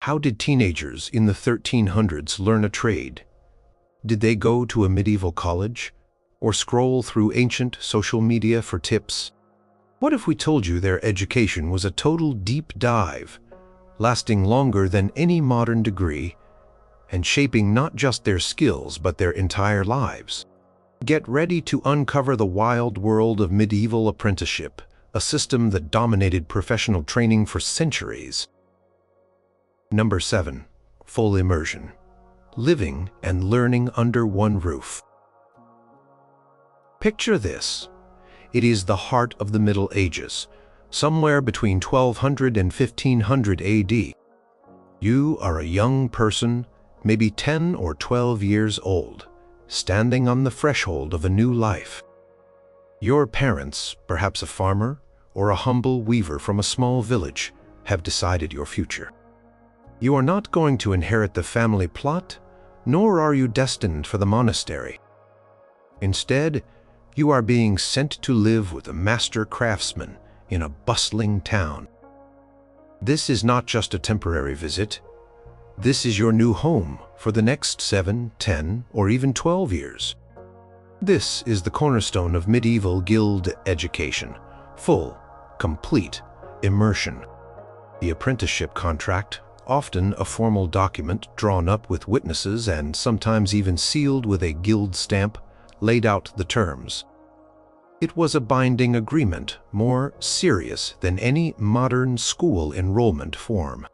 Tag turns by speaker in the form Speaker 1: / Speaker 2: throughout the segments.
Speaker 1: How did teenagers in the 1300s learn a trade? Did they go to a medieval college? Or scroll through ancient social media for tips? What if we told you their education was a total deep dive, lasting longer than any modern degree, and shaping not just their skills but their entire lives? Get ready to uncover the wild world of medieval apprenticeship, a system that dominated professional training for centuries. Number 7. Full immersion. Living and learning under one roof. Picture this. It is the heart of the Middle Ages, somewhere between 1200 and 1500 AD. You are a young person, maybe 10 or 12 years old, standing on the threshold of a new life. Your parents, perhaps a farmer or a humble weaver from a small village, have decided your future. You are not going to inherit the family plot, nor are you destined for the monastery. Instead, you are being sent to live with a master craftsman in a bustling town. This is not just a temporary visit. This is your new home for the next 7, 10, or even 12 years. This is the cornerstone of medieval guild education: full, complete immersion. The apprenticeship contract, often a formal document drawn up with witnesses and sometimes even sealed with a guild stamp, laid out the terms. It was a binding agreement, more serious than any modern school enrollment form.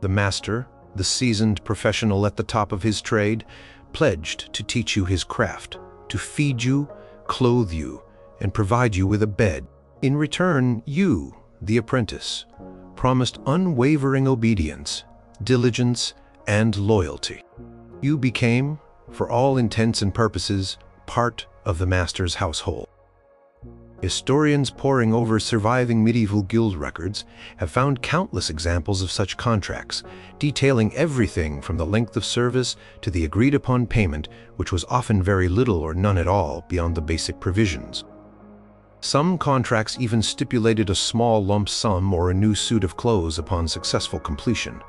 Speaker 1: The master, the seasoned professional at the top of his trade, pledged to teach you his craft, to feed you, clothe you, and provide you with a bed. In return, you, the apprentice, promised unwavering obedience, diligence, and loyalty. You became, for all intents and purposes, part of the master's household. Historians poring over surviving medieval guild records have found countless examples of such contracts, detailing everything from the length of service to the agreed-upon payment, which was often very little or none at all beyond the basic provisions. Some contracts even stipulated a small lump sum or a new suit of clothes upon successful completion,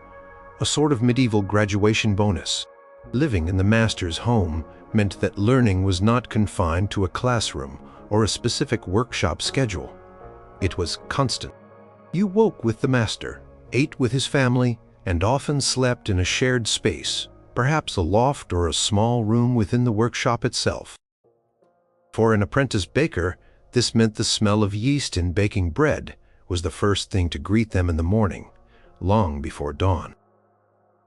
Speaker 1: a sort of medieval graduation bonus. Living in the master's home meant that learning was not confined to a classroom or a specific workshop schedule. It was constant. You woke with the master, ate with his family, and often slept in a shared space, perhaps a loft or a small room within the workshop itself. For an apprentice baker, this meant the smell of yeast in baking bread was the first thing to greet them in the morning, long before dawn.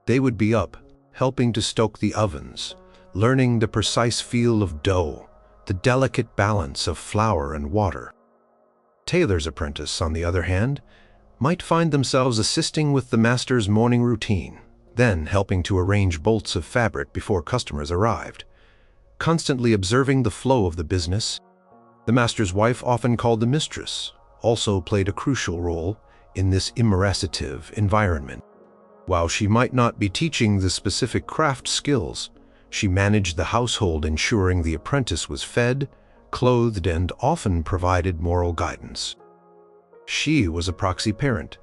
Speaker 1: They would be up, helping to stoke the ovens, learning the precise feel of dough, the delicate balance of flour and water. Tailor's apprentice, on the other hand, might find themselves assisting with the master's morning routine, then helping to arrange bolts of fabric before customers arrived. Constantly observing the flow of the business, the master's wife, often called the mistress, also played a crucial role in this immersive environment. While she might not be teaching the specific craft skills, she managed the household, ensuring the apprentice was fed, clothed, and often provided moral guidance. She was a proxy parent,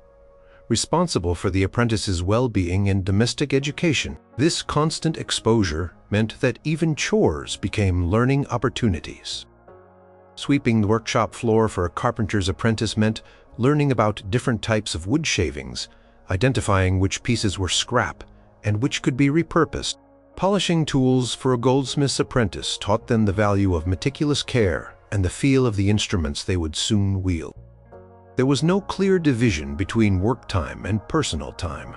Speaker 1: responsible for the apprentice's well-being and domestic education. This constant exposure meant that even chores became learning opportunities. Sweeping the workshop floor for a carpenter's apprentice meant learning about different types of wood shavings, identifying which pieces were scrap and which could be repurposed. Polishing tools for a goldsmith's apprentice taught them the value of meticulous care and the feel of the instruments they would soon wield. There was no clear division between work time and personal time.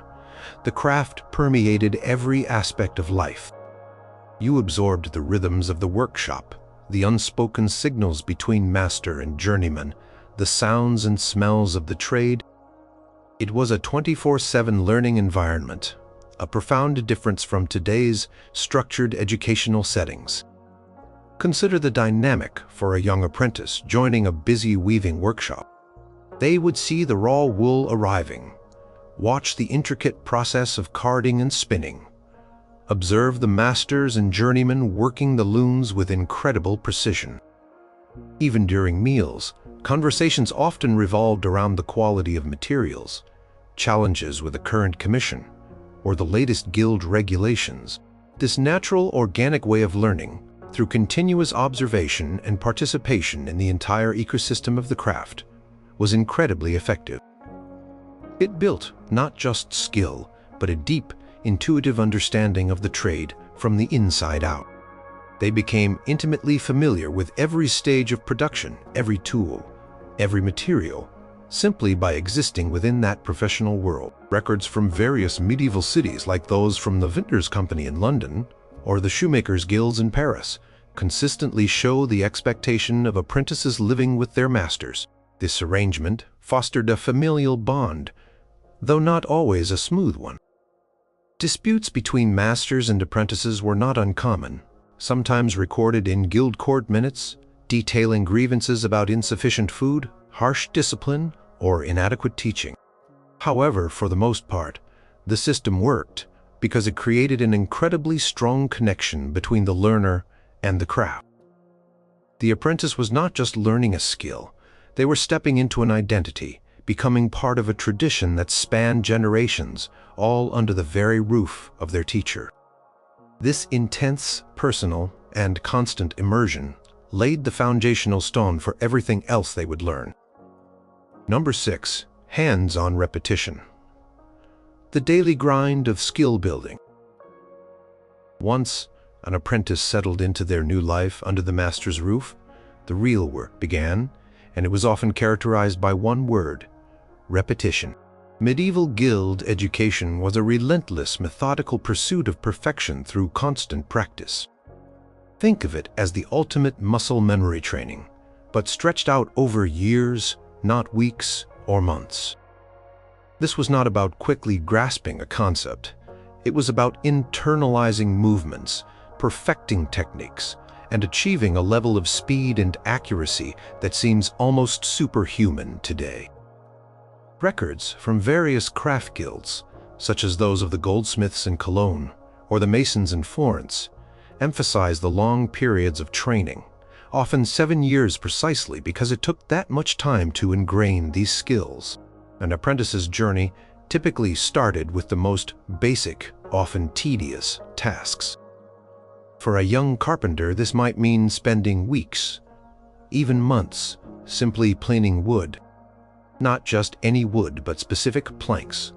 Speaker 1: The craft permeated every aspect of life. You absorbed the rhythms of the workshop, the unspoken signals between master and journeyman, the sounds and smells of the trade. It was a 24/7 learning environment, a profound difference from today's structured educational settings. Consider the dynamic for a young apprentice joining a busy weaving workshop. They would see the raw wool arriving, watch the intricate process of carding and spinning, observe the masters and journeymen working the looms with incredible precision. Even during meals, conversations often revolved around the quality of materials, challenges with the current commission, or the latest guild regulations. This natural, organic way of learning, through continuous observation and participation in the entire ecosystem of the craft, was incredibly effective. It built not just skill, but a deep, intuitive understanding of the trade from the inside out. They became intimately familiar with every stage of production, every tool, every material, simply by existing within that professional world. Records from various medieval cities like those from the Vintners Company in London or the Shoemakers Guilds in Paris consistently show the expectation of apprentices living with their masters. This arrangement fostered a familial bond, though not always a smooth one. Disputes between masters and apprentices were not uncommon, sometimes recorded in guild court minutes, detailing grievances about insufficient food, harsh discipline, or inadequate teaching. However, for the most part, the system worked because it created an incredibly strong connection between the learner and the craft. The apprentice was not just learning a skill, they were stepping into an identity, becoming part of a tradition that spanned generations, all under the very roof of their teacher. This intense, personal, and constant immersion laid the foundational stone for everything else they would learn. Number 6. Hands-on repetition. The daily grind of skill building. Once an apprentice settled into their new life under the master's roof, the real work began, and it was often characterized by one word: repetition. Medieval guild education was a relentless, methodical pursuit of perfection through constant practice. Think of it as the ultimate muscle memory training, but stretched out over years, not weeks or months. This was not about quickly grasping a concept. It was about internalizing movements, perfecting techniques, and achieving a level of speed and accuracy that seems almost superhuman today. Records from various craft guilds, such as those of the goldsmiths in Cologne or the masons in Florence, emphasize the long periods of training, often 7 years precisely, because it took that much time to ingrain these skills. An apprentice's journey typically started with the most basic, often tedious, tasks. For a young carpenter, this might mean spending weeks, even months, simply planing wood. Not just any wood, but specific planks,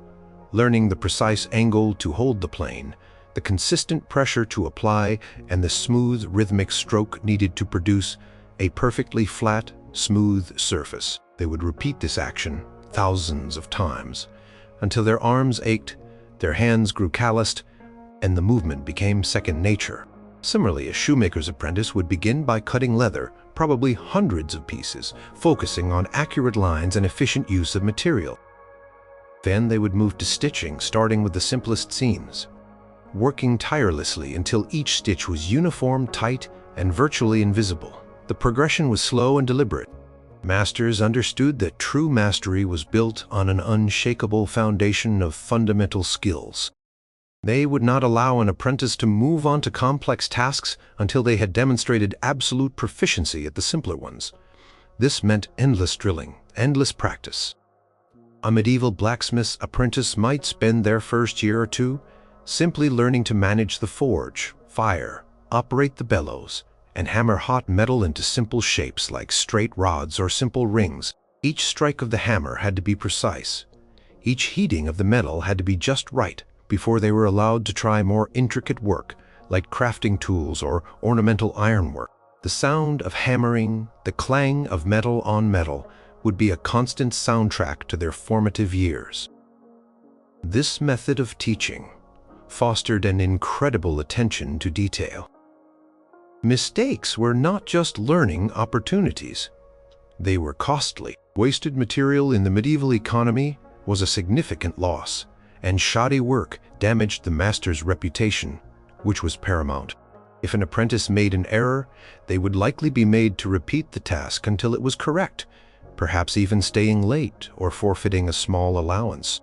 Speaker 1: learning the precise angle to hold the plane, the consistent pressure to apply, and the smooth, rhythmic stroke needed to produce a perfectly flat, smooth surface. They would repeat this action thousands of times until their arms ached, their hands grew calloused, and the movement became second nature. Similarly, a shoemaker's apprentice would begin by cutting leather, probably hundreds of pieces, focusing on accurate lines and efficient use of material. Then they would move to stitching, starting with the simplest seams, working tirelessly until each stitch was uniform, tight, and virtually invisible. The progression was slow and deliberate. Masters understood that true mastery was built on an unshakable foundation of fundamental skills. They would not allow an apprentice to move on to complex tasks until they had demonstrated absolute proficiency at the simpler ones. This meant endless drilling, endless practice. A medieval blacksmith's apprentice might spend their first year or two simply learning to manage the forge, fire, operate the bellows, and hammer hot metal into simple shapes like straight rods or simple rings. Each strike of the hammer had to be precise. Each heating of the metal had to be just right before they were allowed to try more intricate work like crafting tools or ornamental ironwork. The sound of hammering, the clang of metal on metal, would be a constant soundtrack to their formative years. This method of teaching fostered an incredible attention to detail. Mistakes were not just learning opportunities. They were costly. Wasted material in the medieval economy was a significant loss, and shoddy work damaged the master's reputation, which was paramount. If an apprentice made an error, they would likely be made to repeat the task until it was correct, perhaps even staying late or forfeiting a small allowance.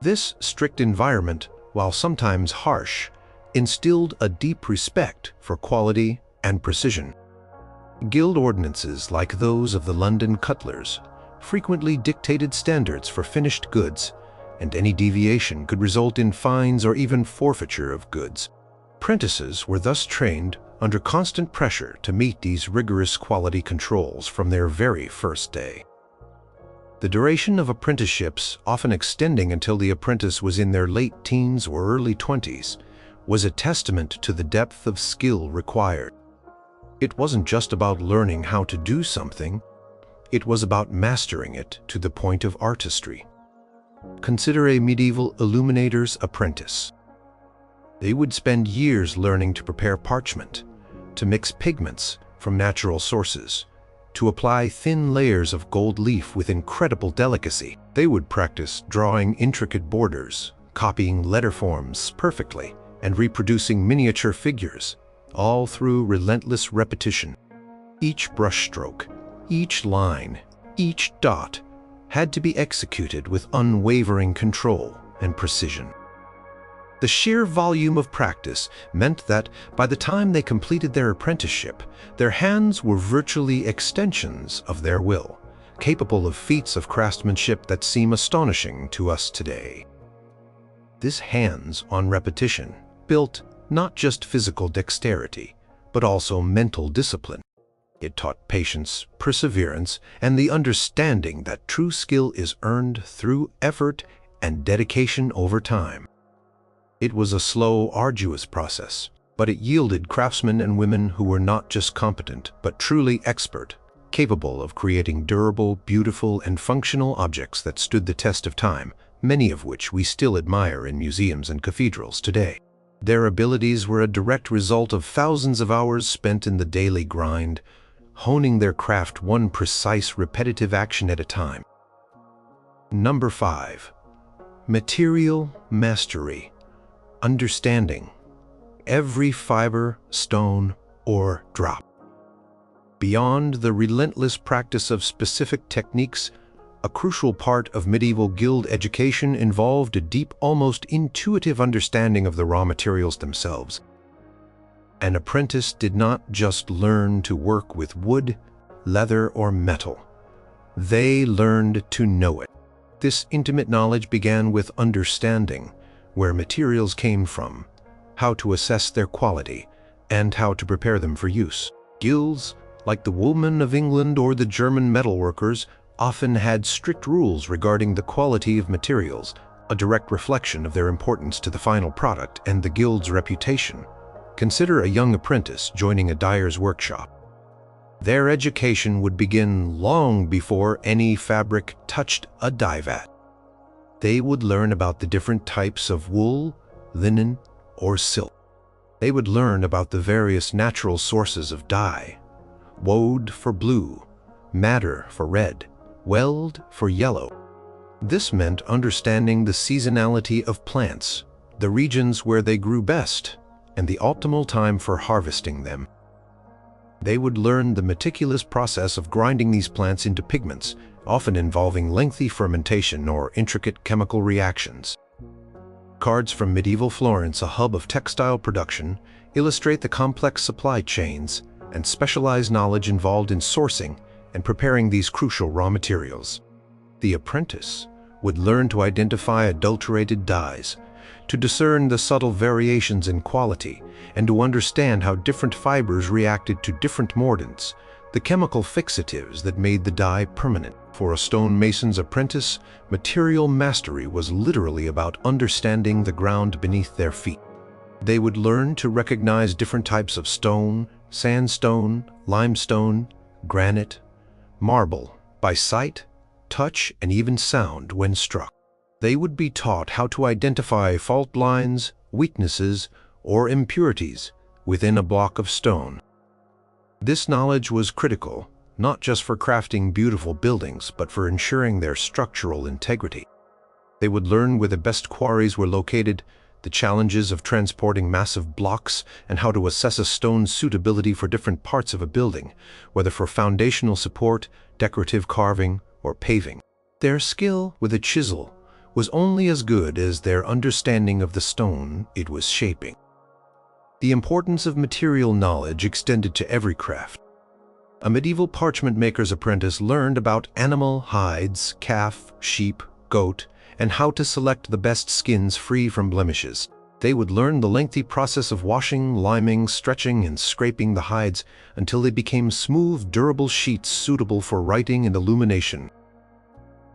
Speaker 1: This strict environment, while sometimes harsh, instilled a deep respect for quality and precision. Guild ordinances like those of the London Cutlers frequently dictated standards for finished goods and any deviation could result in fines or even forfeiture of goods. Apprentices were thus trained under constant pressure to meet these rigorous quality controls from their very first day. The duration of apprenticeships, often extending until the apprentice was in their late teens or early 20s, was a testament to the depth of skill required. It wasn't just about learning how to do something, it was about mastering it to the point of artistry. Consider a medieval illuminator's apprentice. They would spend years learning to prepare parchment, to mix pigments from natural sources, to apply thin layers of gold leaf with incredible delicacy. They would practice drawing intricate borders, copying letter forms perfectly, and reproducing miniature figures, all through relentless repetition. Each brushstroke, each line, each dot had to be executed with unwavering control and precision. The sheer volume of practice meant that by the time they completed their apprenticeship, their hands were virtually extensions of their will, capable of feats of craftsmanship that seem astonishing to us today. This hands-on repetition built not just physical dexterity, but also mental discipline. It taught patience, perseverance, and the understanding that true skill is earned through effort and dedication over time. It was a slow, arduous process, but it yielded craftsmen and women who were not just competent, but truly expert, capable of creating durable, beautiful, and functional objects that stood the test of time, many of which we still admire in museums and cathedrals today. Their abilities were a direct result of thousands of hours spent in the daily grind, honing their craft one precise, repetitive action at a time. Number 5. Material mastery. Understanding every fiber, stone, or drop. Beyond the relentless practice of specific techniques, a crucial part of medieval guild education involved a deep, almost intuitive understanding of the raw materials themselves. An apprentice did not just learn to work with wood, leather, or metal. They learned to know it. This intimate knowledge began with understanding where materials came from, how to assess their quality, and how to prepare them for use. Guilds, like the Woolmen of England or the German metalworkers, often had strict rules regarding the quality of materials, a direct reflection of their importance to the final product and the guild's reputation. Consider a young apprentice joining a dyer's workshop. Their education would begin long before any fabric touched a dye vat. They would learn about the different types of wool, linen, or silk. They would learn about the various natural sources of dye: woad for blue, madder for red, weld for yellow. This meant understanding the seasonality of plants, the regions where they grew best, and the optimal time for harvesting them. They would learn the meticulous process of grinding these plants into pigments, often involving lengthy fermentation or intricate chemical reactions. Cards from medieval Florence, a hub of textile production, illustrate the complex supply chains and specialized knowledge involved in sourcing and preparing these crucial raw materials. The apprentice would learn to identify adulterated dyes, to discern the subtle variations in quality, and to understand how different fibers reacted to different mordants, the chemical fixatives that made the dye permanent. For a stonemason's apprentice, material mastery was literally about understanding the ground beneath their feet. They would learn to recognize different types of stone, sandstone, limestone, granite, marble, by sight, touch, and even sound when struck. They would be taught how to identify fault lines, weaknesses, or impurities within a block of stone. This knowledge was critical, not just for crafting beautiful buildings, but for ensuring their structural integrity. They would learn where the best quarries were located, the challenges of transporting massive blocks, and how to assess a stone's suitability for different parts of a building, whether for foundational support, decorative carving, or paving. Their skill with a chisel was only as good as their understanding of the stone it was shaping. The importance of material knowledge extended to every craft. A medieval parchment maker's apprentice learned about animal hides, calf, sheep, goat, and how to select the best skins free from blemishes. They would learn the lengthy process of washing, liming, stretching, and scraping the hides until they became smooth, durable sheets suitable for writing and illumination.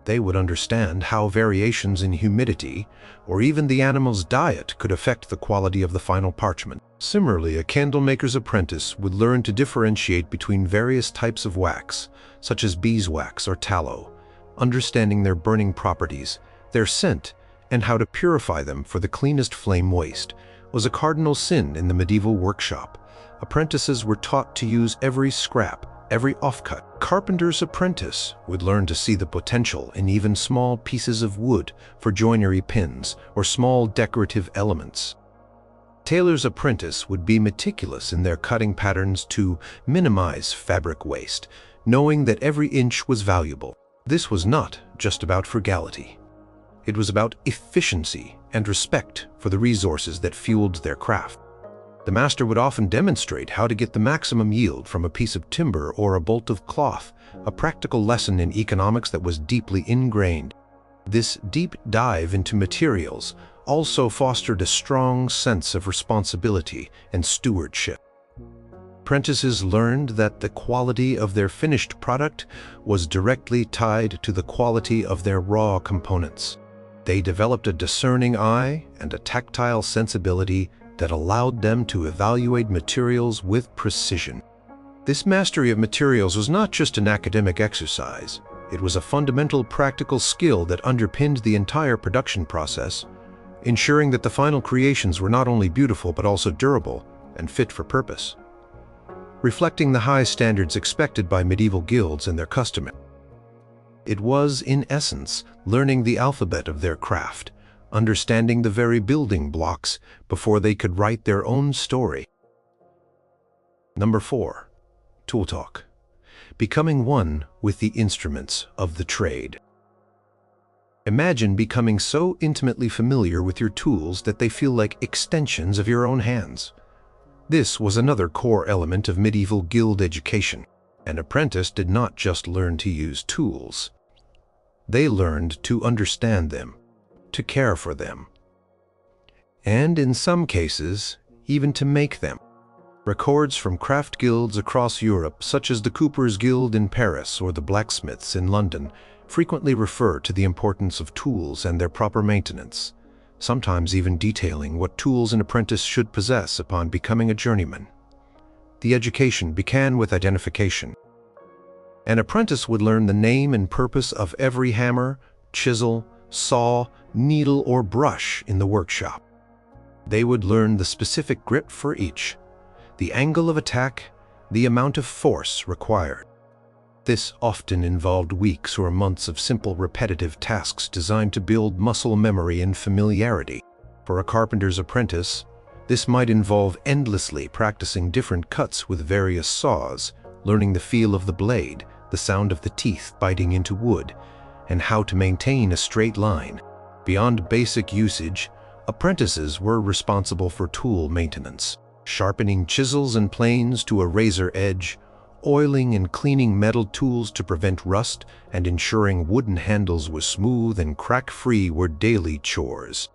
Speaker 1: They would understand how variations in humidity, or even the animal's diet, could affect the quality of the final parchment. Similarly, a candlemaker's apprentice would learn to differentiate between various types of wax, such as beeswax or tallow, understanding their burning properties, their scent, and how to purify them for the cleanest flame waste was a cardinal sin in the medieval workshop. Apprentices were taught to use every scrap, every offcut. Carpenter's apprentice would learn to see the potential in even small pieces of wood for joinery pins or small decorative elements. Tailor's apprentice would be meticulous in their cutting patterns to minimize fabric waste, knowing that every inch was valuable. This was not just about frugality. It was about efficiency and respect for the resources that fueled their craft. The master would often demonstrate how to get the maximum yield from a piece of timber or a bolt of cloth, a practical lesson in economics that was deeply ingrained. This deep dive into materials also fostered a strong sense of responsibility and stewardship. Apprentices learned that the quality of their finished product was directly tied to the quality of their raw components. They developed a discerning eye and a tactile sensibility that allowed them to evaluate materials with precision. This mastery of materials was not just an academic exercise. It was a fundamental practical skill that underpinned the entire production process, ensuring that the final creations were not only beautiful but also durable and fit for purpose, reflecting the high standards expected by medieval guilds and their customers. It was, in essence, learning the alphabet of their craft, understanding the very building blocks before they could write their own story. Number 4. Tool talk. Becoming one with the instruments of the trade. Imagine becoming so intimately familiar with your tools that they feel like extensions of your own hands. This was another core element of medieval guild education. An apprentice did not just learn to use tools. They learned to understand them, to care for them, and in some cases, even to make them. Records from craft guilds across Europe, such as the Coopers' Guild in Paris or the Blacksmiths in London, frequently refer to the importance of tools and their proper maintenance, sometimes even detailing what tools an apprentice should possess upon becoming a journeyman. The education began with identification. An apprentice would learn the name and purpose of every hammer, chisel, saw, needle, or brush in the workshop. They would learn the specific grip for each, the angle of attack, the amount of force required. This often involved weeks or months of simple repetitive tasks designed to build muscle memory and familiarity. For a carpenter's apprentice, this might involve endlessly practicing different cuts with various saws, learning the feel of the blade, the sound of the teeth biting into wood, and how to maintain a straight line. Beyond basic usage, apprentices were responsible for tool maintenance, sharpening chisels and planes to a razor edge, oiling and cleaning metal tools to prevent rust, and ensuring wooden handles were smooth and crack-free were daily chores.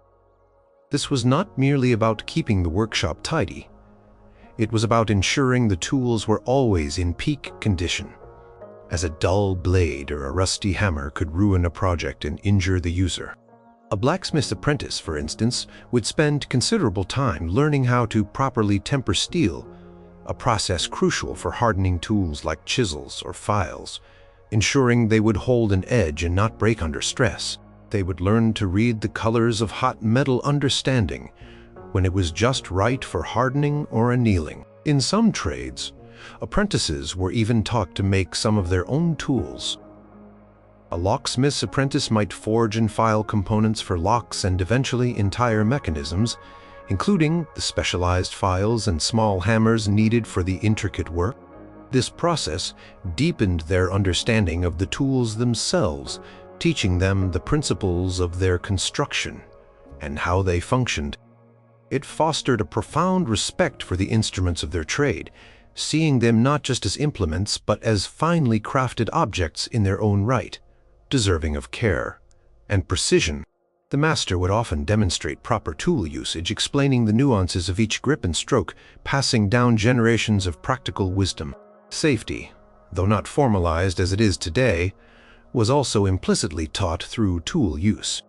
Speaker 1: This was not merely about keeping the workshop tidy. It was about ensuring the tools were always in peak condition, as a dull blade or a rusty hammer could ruin a project and injure the user. A blacksmith's apprentice, for instance, would spend considerable time learning how to properly temper steel, a process crucial for hardening tools like chisels or files, ensuring they would hold an edge and not break under stress. They would learn to read the colors of hot metal, understanding when it was just right for hardening or annealing. In some trades, apprentices were even taught to make some of their own tools. A locksmith's apprentice might forge and file components for locks and eventually entire mechanisms, including the specialized files and small hammers needed for the intricate work. This process deepened their understanding of the tools themselves, teaching them the principles of their construction and how they functioned. It fostered a profound respect for the instruments of their trade, seeing them not just as implements but as finely crafted objects in their own right, deserving of care and precision. The master would often demonstrate proper tool usage, explaining the nuances of each grip and stroke, passing down generations of practical wisdom. Safety, though not formalized as it is today, was also implicitly taught through tool use.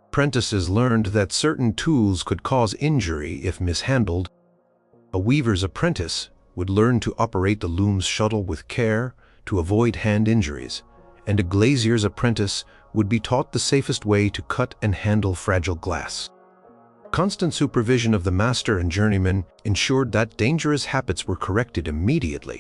Speaker 1: Apprentices learned that certain tools could cause injury if mishandled. A weaver's apprentice would learn to operate the loom's shuttle with care to avoid hand injuries, and a glazier's apprentice would be taught the safest way to cut and handle fragile glass. Constant supervision of the master and journeyman ensured that dangerous habits were corrected immediately.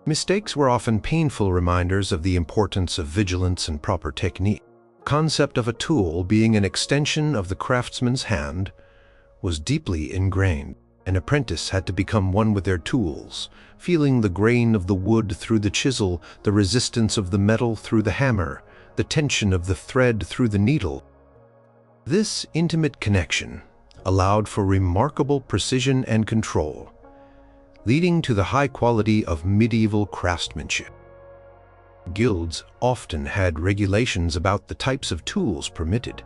Speaker 1: Mistakes were often painful reminders of the importance of vigilance and proper technique. The concept of a tool being an extension of the craftsman's hand was deeply ingrained. An apprentice had to become one with their tools, feeling the grain of the wood through the chisel, the resistance of the metal through the hammer, the tension of the thread through the needle. This intimate connection allowed for remarkable precision and control, leading to the high quality of medieval craftsmanship. Guilds often had regulations about the types of tools permitted,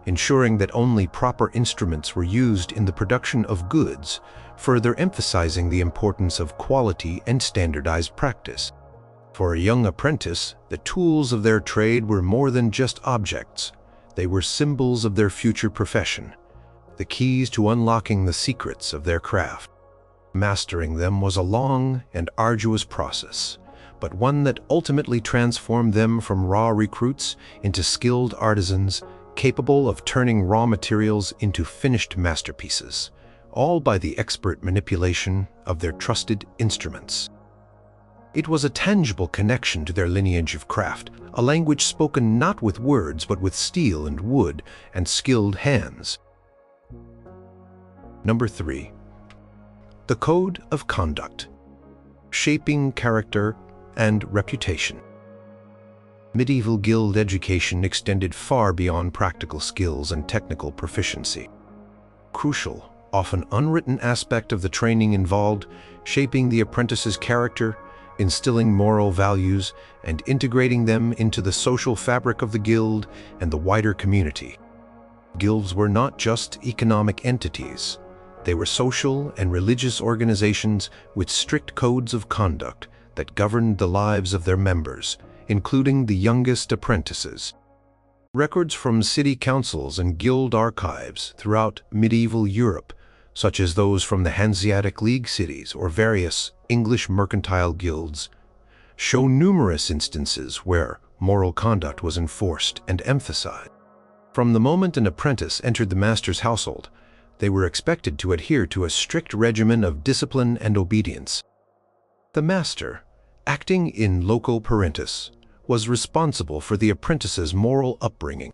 Speaker 1: ensuring that only proper instruments were used in the production of goods, further emphasizing the importance of quality and standardized practice. For a young apprentice, the tools of their trade were more than just objects. They were symbols of their future profession, the keys to unlocking the secrets of their craft. Mastering them was a long and arduous process, but one that ultimately transformed them from raw recruits into skilled artisans capable of turning raw materials into finished masterpieces, all by the expert manipulation of their trusted instruments. It was a tangible connection to their lineage of craft, a language spoken not with words but with steel and wood and skilled hands. Number 3. The Code of Conduct, shaping character and reputation. Medieval guild education extended far beyond practical skills and technical proficiency. Crucial, often unwritten aspect of the training involved shaping the apprentice's character, instilling moral values, and integrating them into the social fabric of the guild and the wider community. Guilds were not just economic entities. They were social and religious organizations with strict codes of conduct that governed the lives of their members, including the youngest apprentices. Records from city councils and guild archives throughout medieval Europe, such as those from the Hanseatic League cities or various English mercantile guilds, show numerous instances where moral conduct was enforced and emphasized. From the moment an apprentice entered the master's household, they were expected to adhere to a strict regimen of discipline and obedience. The master, acting in loco parentis, was responsible for the apprentice's moral upbringing.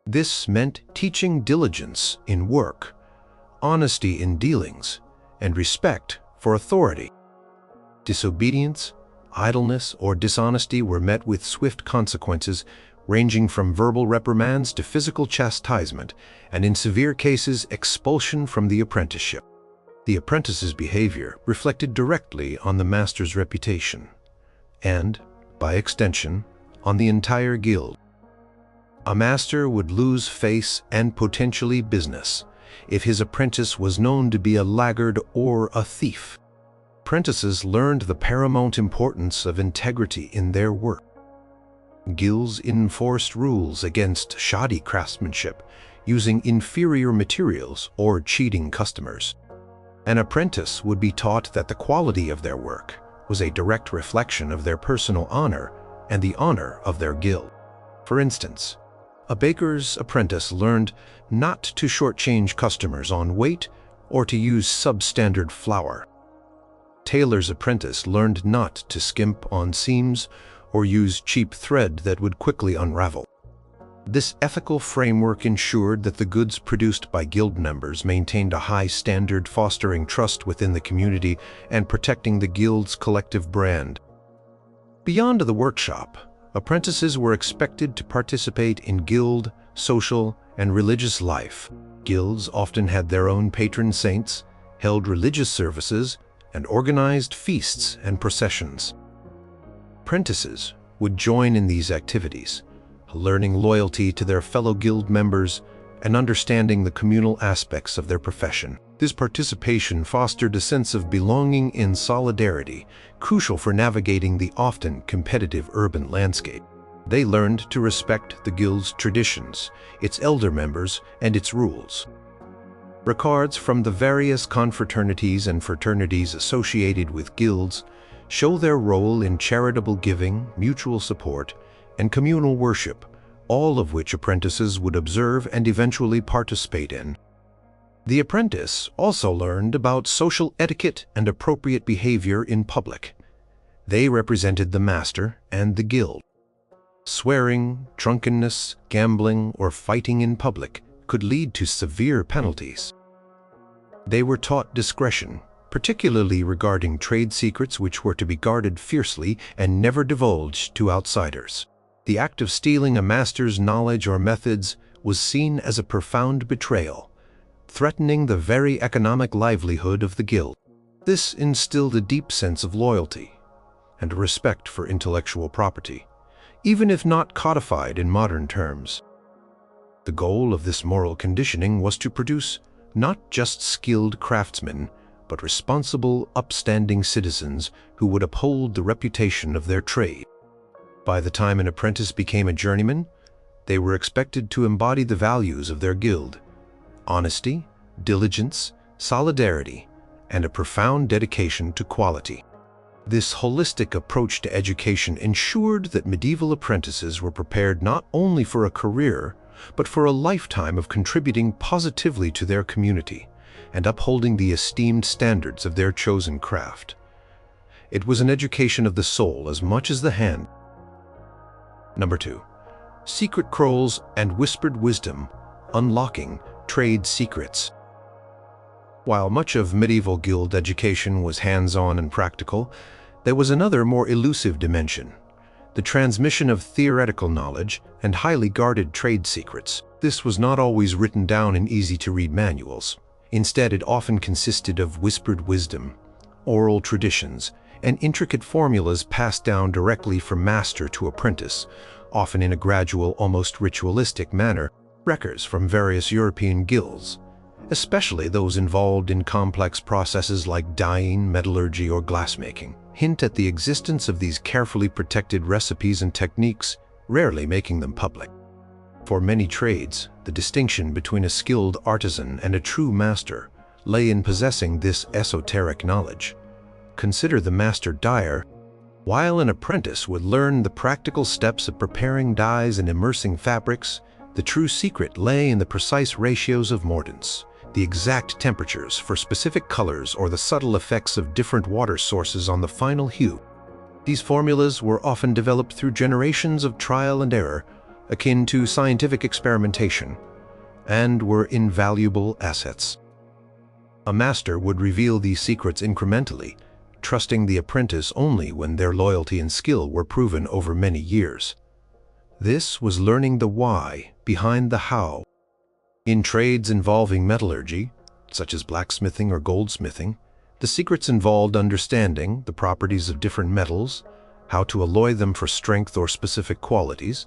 Speaker 1: This meant teaching diligence in work, honesty in dealings, and respect for authority. Disobedience, idleness, or dishonesty were met with swift consequences, ranging from verbal reprimands to physical chastisement, and in severe cases, expulsion from the apprenticeship. The apprentice's behavior reflected directly on the master's reputation, and, by extension, on the entire guild. A master would lose face and potentially business if his apprentice was known to be a laggard or a thief. Apprentices learned the paramount importance of integrity in their work. Guilds enforced rules against shoddy craftsmanship, using inferior materials or cheating customers. An apprentice would be taught that the quality of their work was a direct reflection of their personal honor and the honor of their guild. For instance, a baker's apprentice learned not to shortchange customers on weight or to use substandard flour. Tailor's apprentice learned not to skimp on seams or use cheap thread that would quickly unravel. This ethical framework ensured that the goods produced by guild members maintained a high standard, fostering trust within the community and protecting the guild's collective brand. Beyond the workshop, apprentices were expected to participate in guild, social, and religious life. Guilds often had their own patron saints, held religious services, and organized feasts and processions. Apprentices would join in these activities, learning loyalty to their fellow guild members and understanding the communal aspects of their profession. This participation fostered a sense of belonging and solidarity, crucial for navigating the often competitive urban landscape. They learned to respect the guild's traditions, its elder members, and its rules. Records from the various confraternities and fraternities associated with guilds show their role in charitable giving, mutual support, and communal worship, all of which apprentices would observe and eventually participate in. The apprentice also learned about social etiquette and appropriate behavior in public. They represented the master and the guild. Swearing, drunkenness, gambling, or fighting in public could lead to severe penalties. They were taught discretion, particularly regarding trade secrets which were to be guarded fiercely and never divulged to outsiders. The act of stealing a master's knowledge or methods was seen as a profound betrayal, threatening the very economic livelihood of the guild. This instilled a deep sense of loyalty and respect for intellectual property, even if not codified in modern terms. The goal of this moral conditioning was to produce not just skilled craftsmen, but responsible, upstanding citizens who would uphold the reputation of their trade. By the time an apprentice became a journeyman, they were expected to embody the values of their guild: honesty, diligence, solidarity, and a profound dedication to quality. This holistic approach to education ensured that medieval apprentices were prepared not only for a career, but for a lifetime of contributing positively to their community and upholding the esteemed standards of their chosen craft. It was an education of the soul as much as the hand. Number 2. Secret scrolls and whispered wisdom, unlocking trade secrets. While much of medieval guild education was hands-on and practical, there was another more elusive dimension: the transmission of theoretical knowledge and highly guarded trade secrets. This was not always written down in easy-to-read manuals. Instead, it often consisted of whispered wisdom, oral traditions, and intricate formulas passed down directly from master to apprentice, often in a gradual, almost ritualistic manner. Records from various European guilds, especially those involved in complex processes like dyeing, metallurgy, or glassmaking, hint at the existence of these carefully protected recipes and techniques, rarely making them public. For many trades, the distinction between a skilled artisan and a true master lay in possessing this esoteric knowledge. Consider the master dyer. While an apprentice would learn the practical steps of preparing dyes and immersing fabrics, the true secret lay in the precise ratios of mordants, the exact temperatures for specific colors, or the subtle effects of different water sources on the final hue. These formulas were often developed through generations of trial and error, akin to scientific experimentation, and were invaluable assets. A master would reveal these secrets incrementally, trusting the apprentice only when their loyalty and skill were proven over many years. This was learning the why behind the how. In trades involving metallurgy, such as blacksmithing or goldsmithing, the secrets involved understanding the properties of different metals, how to alloy them for strength or specific qualities,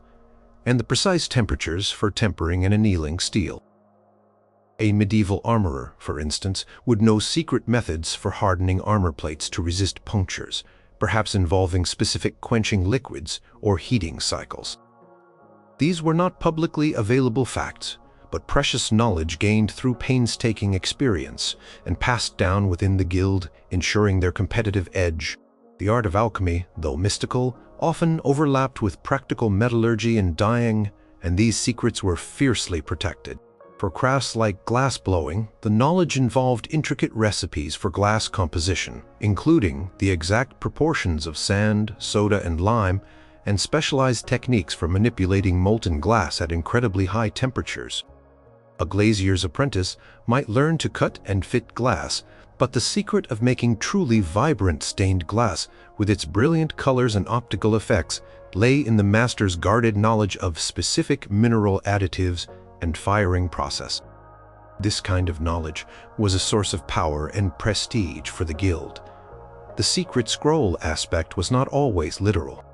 Speaker 1: and the precise temperatures for tempering and annealing steel. A medieval armorer, for instance, would know secret methods for hardening armor plates to resist punctures, perhaps involving specific quenching liquids or heating cycles. These were not publicly available facts, but precious knowledge gained through painstaking experience and passed down within the guild, ensuring their competitive edge. The art of alchemy, though mystical, often overlapped with practical metallurgy and dyeing, and these secrets were fiercely protected. For crafts like glass blowing, the knowledge involved intricate recipes for glass composition, including the exact proportions of sand, soda, and lime, and specialized techniques for manipulating molten glass at incredibly high temperatures. A glazier's apprentice might learn to cut and fit glass, but the secret of making truly vibrant stained glass with its brilliant colors and optical effects lay in the master's guarded knowledge of specific mineral additives and firing process. This kind of knowledge was a source of power and prestige for the guild. The secret scroll aspect was not always literal.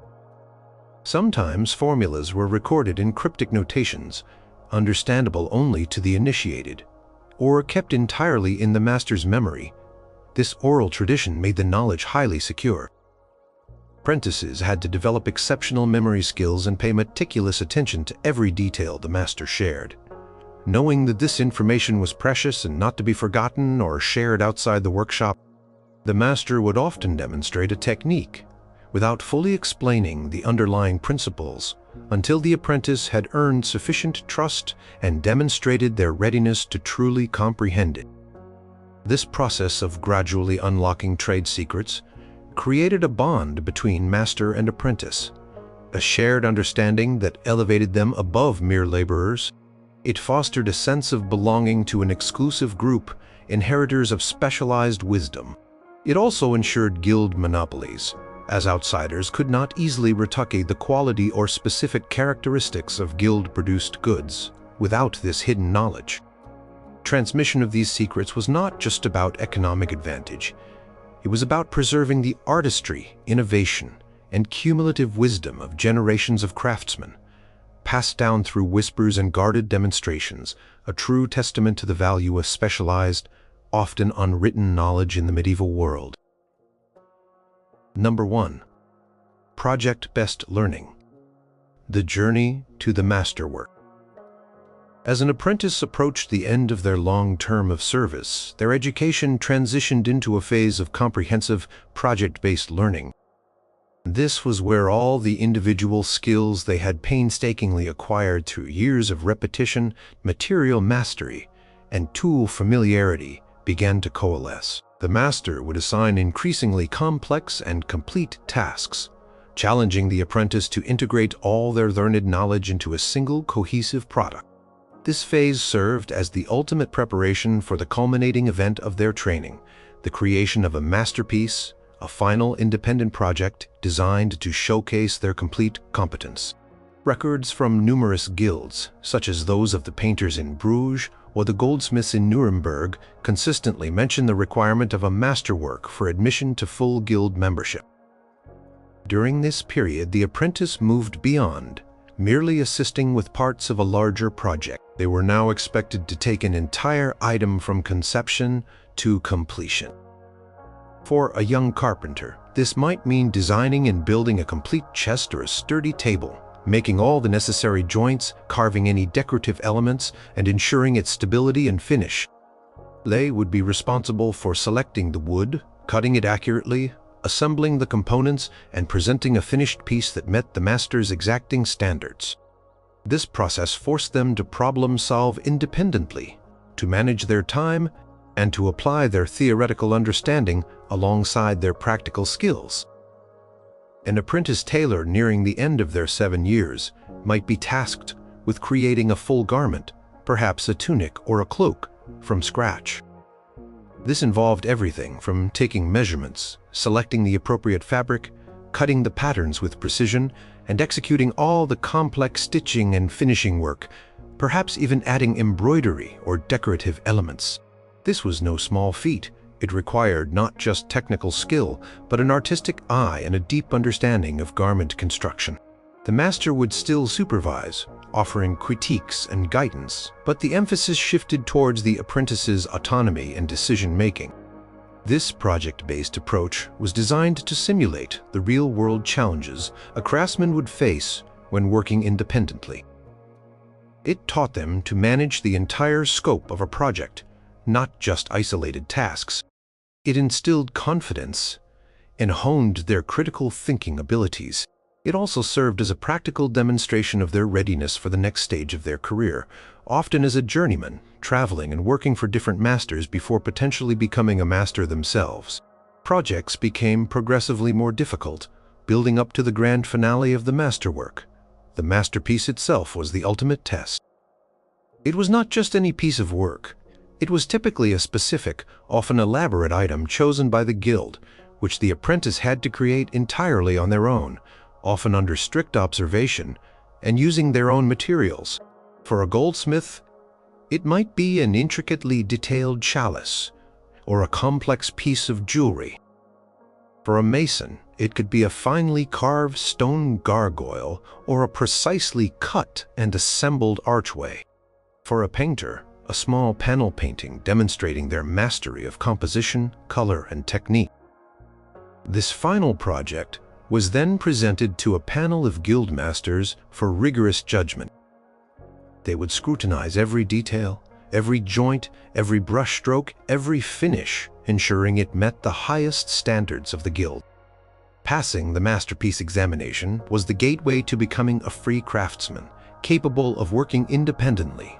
Speaker 1: Sometimes formulas were recorded in cryptic notations, understandable only to the initiated, or kept entirely in the master's memory. This oral tradition made the knowledge highly secure. Apprentices had to develop exceptional memory skills and pay meticulous attention to every detail the master shared. Knowing that this information was precious and not to be forgotten or shared outside the workshop, the master would often demonstrate a technique without fully explaining the underlying principles until the apprentice had earned sufficient trust and demonstrated their readiness to truly comprehend it. This process of gradually unlocking trade secrets created a bond between master and apprentice, a shared understanding that elevated them above mere laborers. It fostered a sense of belonging to an exclusive group, inheritors of specialized wisdom. It also ensured guild monopolies, as outsiders could not easily retake the quality or specific characteristics of guild-produced goods without this hidden knowledge. Transmission of these secrets was not just about economic advantage. It was about preserving the artistry, innovation, and cumulative wisdom of generations of craftsmen, passed down through whispers and guarded demonstrations, a true testament to the value of specialized, often unwritten knowledge in the medieval world. Number 1. Project-based learning. The journey to the masterwork. As an apprentice approached the end of their long term of service, their education transitioned into a phase of comprehensive, project-based learning. This was where all the individual skills they had painstakingly acquired through years of repetition, material mastery, and tool familiarity began to coalesce. The master would assign increasingly complex and complete tasks, challenging the apprentice to integrate all their learned knowledge into a single cohesive product. This phase served as the ultimate preparation for the culminating event of their training, the creation of a masterpiece, a final independent project designed to showcase their complete competence. Records from numerous guilds, such as those of the painters in Bruges or the goldsmiths in Nuremberg, consistently mention the requirement of a masterwork for admission to full guild membership. During this period, the apprentice moved beyond merely assisting with parts of a larger project. They were now expected to take an entire item from conception to completion. For a young carpenter, this might mean designing and building a complete chest or a sturdy table, making all the necessary joints, carving any decorative elements, and ensuring its stability and finish. They would be responsible for selecting the wood, cutting it accurately, assembling the components, and presenting a finished piece that met the master's exacting standards. This process forced them to problem-solve independently, to manage their time, and to apply their theoretical understanding alongside their practical skills. An apprentice tailor nearing the end of their 7 years might be tasked with creating a full garment, perhaps a tunic or a cloak, from scratch. This involved everything from taking measurements, selecting the appropriate fabric, cutting the patterns with precision, and executing all the complex stitching and finishing work, perhaps even adding embroidery or decorative elements. This was no small feat. It required not just technical skill, but an artistic eye and a deep understanding of garment construction. The master would still supervise, offering critiques and guidance, but the emphasis shifted towards the apprentice's autonomy and decision-making. This project-based approach was designed to simulate the real-world challenges a craftsman would face when working independently. It taught them to manage the entire scope of a project, not just isolated tasks. It instilled confidence and honed their critical thinking abilities. It also served as a practical demonstration of their readiness for the next stage of their career, often as a journeyman, traveling and working for different masters before potentially becoming a master themselves. Projects became progressively more difficult, building up to the grand finale of the masterwork. The masterpiece itself was the ultimate test. It was not just any piece of work. It was typically a specific, often elaborate item chosen by the guild, which the apprentice had to create entirely on their own, often under strict observation, and using their own materials. For a goldsmith, it might be an intricately detailed chalice, or a complex piece of jewelry. For a mason, it could be a finely carved stone gargoyle, or a precisely cut and assembled archway. For a painter, a small panel painting demonstrating their mastery of composition, color, and technique. This final project was then presented to a panel of guild masters for rigorous judgment. They would scrutinize every detail, every joint, every brushstroke, every finish, ensuring it met the highest standards of the guild. Passing the masterpiece examination was the gateway to becoming a free craftsman, capable of working independently,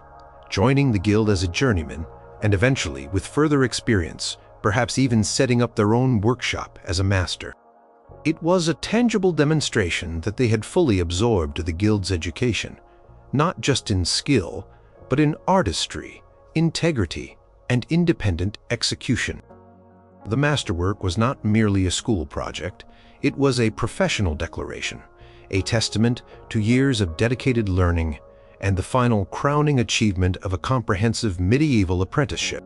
Speaker 1: joining the guild as a journeyman, and eventually, with further experience, perhaps even setting up their own workshop as a master. It was a tangible demonstration that they had fully absorbed the guild's education, not just in skill, but in artistry, integrity, and independent execution. The masterwork was not merely a school project, it was a professional declaration, a testament to years of dedicated learning, and the final crowning achievement of a comprehensive medieval apprenticeship.